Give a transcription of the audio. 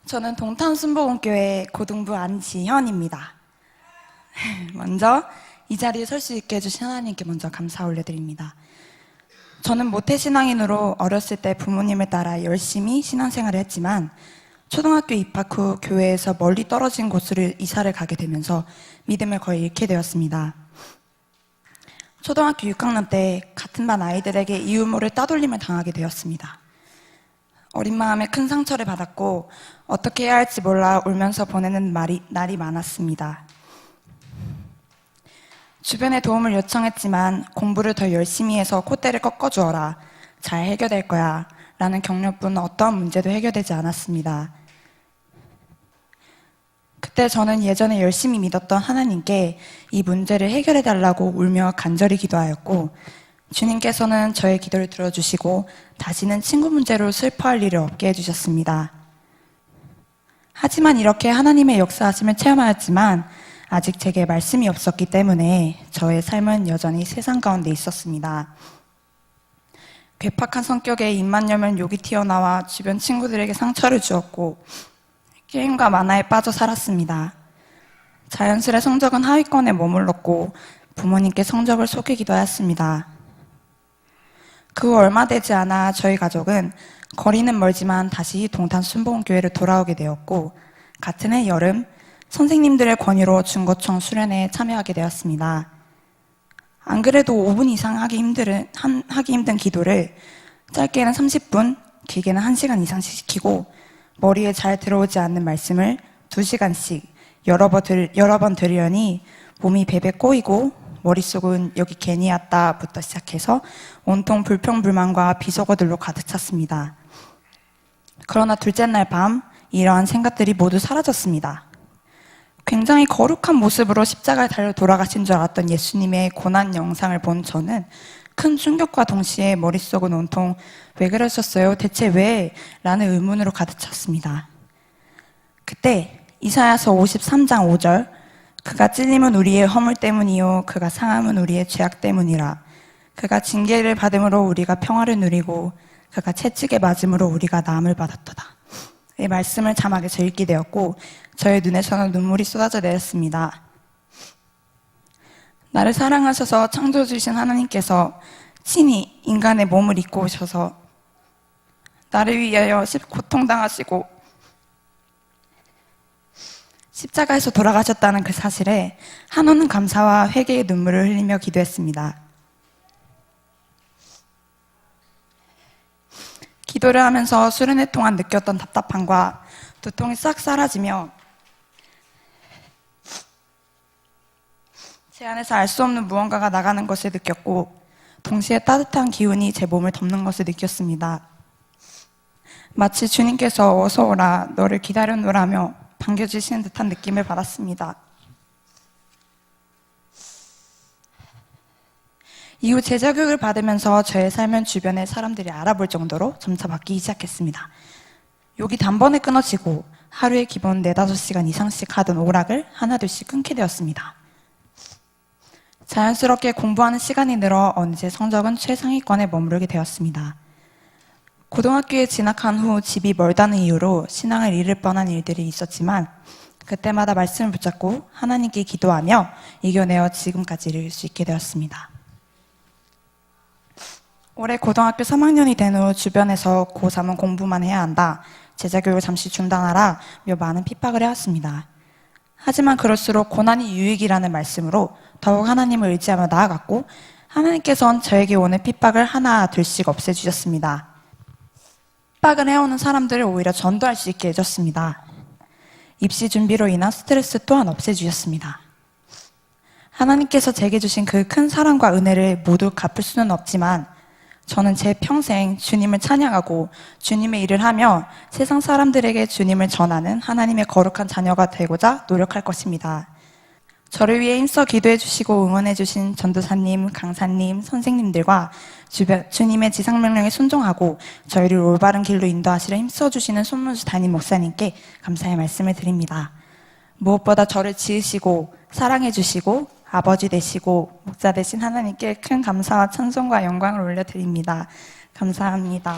저는 동탄순복음교회 고등부 안지현입니다. 먼저 이 자리에 설 수 있게 해주신 하나님께 먼저 감사 올려드립니다. 저는 모태신앙인으로 어렸을 때 부모님을 따라 열심히 신앙생활을 했지만 초등학교 입학 후 교회에서 멀리 떨어진 곳으로 이사를 가게 되면서 믿음을 거의 잃게 되었습니다. 초등학교 6학년 때 같은 반 아이들에게 이유 모를 따돌림을 당하게 되었습니다. 어린 마음에 큰 상처를 받았고 어떻게 해야 할지 몰라 울면서 보내는 날이 많았습니다. 주변에 도움을 요청했지만 공부를 더 열심히 해서 콧대를 꺾어주어라. 잘 해결될 거야. 라는 격려뿐 어떠한 문제도 해결되지 않았습니다. 그때 저는 예전에 열심히 믿었던 하나님께 이 문제를 해결해달라고 울며 간절히 기도하였고 주님께서는 저의 기도를 들어주시고 다시는 친구 문제로 슬퍼할 일을 없게 해주셨습니다. 하지만 이렇게 하나님의 역사하심을 체험하였지만 아직 제게 말씀이 없었기 때문에 저의 삶은 여전히 세상 가운데 있었습니다. 괴팍한 성격에 입만 열면 욕이 튀어나와 주변 친구들에게 상처를 주었고 게임과 만화에 빠져 살았습니다. 자연스레 성적은 하위권에 머물렀고 부모님께 성적을 속이기도 하였습니다. 그 후 얼마 되지 않아 저희 가족은 거리는 멀지만 다시 동탄순복음교회를 돌아오게 되었고 같은 해 여름 선생님들의 권유로 중고청 수련회에 참여하게 되었습니다. 안 그래도 5분 이상 하기 힘든 기도를 짧게는 30분, 길게는 1시간 이상씩 시키고 머리에 잘 들어오지 않는 말씀을 2시간씩 여러 번 들으려니 몸이 베베 꼬이고 머릿속은 여기 괜히 왔다부터 시작해서 온통 불평불만과 비속어들로 가득 찼습니다. 그러나 둘째 날 밤 이러한 생각들이 모두 사라졌습니다. 굉장히 거룩한 모습으로 십자가에 달려 돌아가신 줄 알았던 예수님의 고난 영상을 본 저는 큰 충격과 동시에 머릿속은 온통 왜 그러셨어요? 대체 왜? 라는 의문으로 가득 찼습니다. 그때 이사야서 53장 5절 그가 찔림은 우리의 허물 때문이요 그가 상함은 우리의 죄악 때문이라 그가 징계를 받음으로 우리가 평화를 누리고 그가 채찍에 맞음으로 우리가 나음을 받았도다. 이 말씀을 자막에서 읽게 되었고 저의 눈에서는 눈물이 쏟아져 내렸습니다. 나를 사랑하셔서 창조주신 하나님께서 친히 인간의 몸을 입고 오셔서 나를 위하여 고통당하시고 십자가에서 돌아가셨다는 그 사실에 한없는 감사와 회개의 눈물을 흘리며 기도했습니다. 기도를 하면서 수련회 동안 느꼈던 답답함과 두통이 싹 사라지며 제 안에서 알 수 없는 무언가가 나가는 것을 느꼈고 동시에 따뜻한 기운이 제 몸을 덮는 것을 느꼈습니다. 마치 주님께서 어서 오라 너를 기다려노라며 반겨주시는 듯한 느낌을 받았습니다. 이후 제자교육을 받으면서 저의 삶은 주변의 사람들이 알아볼 정도로 점차 바뀌기 시작했습니다. 욕이 단번에 끊어지고 하루에 기본 4-5시간 이상씩 하던 오락을 하나둘씩 끊게 되었습니다. 자연스럽게 공부하는 시간이 늘어 어느새 성적은 최상위권에 머무르게 되었습니다. 고등학교에 진학한 후 집이 멀다는 이유로 신앙을 잃을 뻔한 일들이 있었지만 그때마다 말씀을 붙잡고 하나님께 기도하며 이겨내어 지금까지 이룰 수 있게 되었습니다. 올해 고등학교 3학년이 된 후 주변에서 고3은 공부만 해야 한다, 제자교육을 잠시 중단하라 며 많은 핍박을 해왔습니다. 하지만 그럴수록 고난이 유익이라는 말씀으로 더욱 하나님을 의지하며 나아갔고 하나님께서는 저에게 오는 핍박을 하나 둘씩 없애주셨습니다. 핍박을 해오는 사람들을 오히려 전도할 수 있게 해줬습니다. 입시 준비로 인한 스트레스 또한 없애주셨습니다. 하나님께서 제게 주신 그 큰 사랑과 은혜를 모두 갚을 수는 없지만 저는 제 평생 주님을 찬양하고 주님의 일을 하며 세상 사람들에게 주님을 전하는 하나님의 거룩한 자녀가 되고자 노력할 것입니다. 저를 위해 힘써 기도해 주시고 응원해 주신 전도사님, 강사님, 선생님들과 주님의 지상명령에 순종하고 저희를 올바른 길로 인도하시려 힘써 주시는 손문수 담임 목사님께 감사의 말씀을 드립니다. 무엇보다 저를 지으시고 사랑해 주시고 아버지 되시고 목자 되신 하나님께 큰 감사와 찬송과 영광을 올려드립니다. 감사합니다.